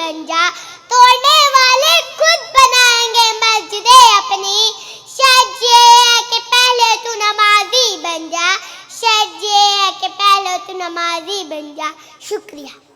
بن جا، توڑنے والے خود بنائیں گے مسجدیں اپنی، شرط یہ ہے کہ پہلے تو نمازی بن جا، شرط یہ ہے کہ پہلے تو نمازی بن جا۔ شکریہ۔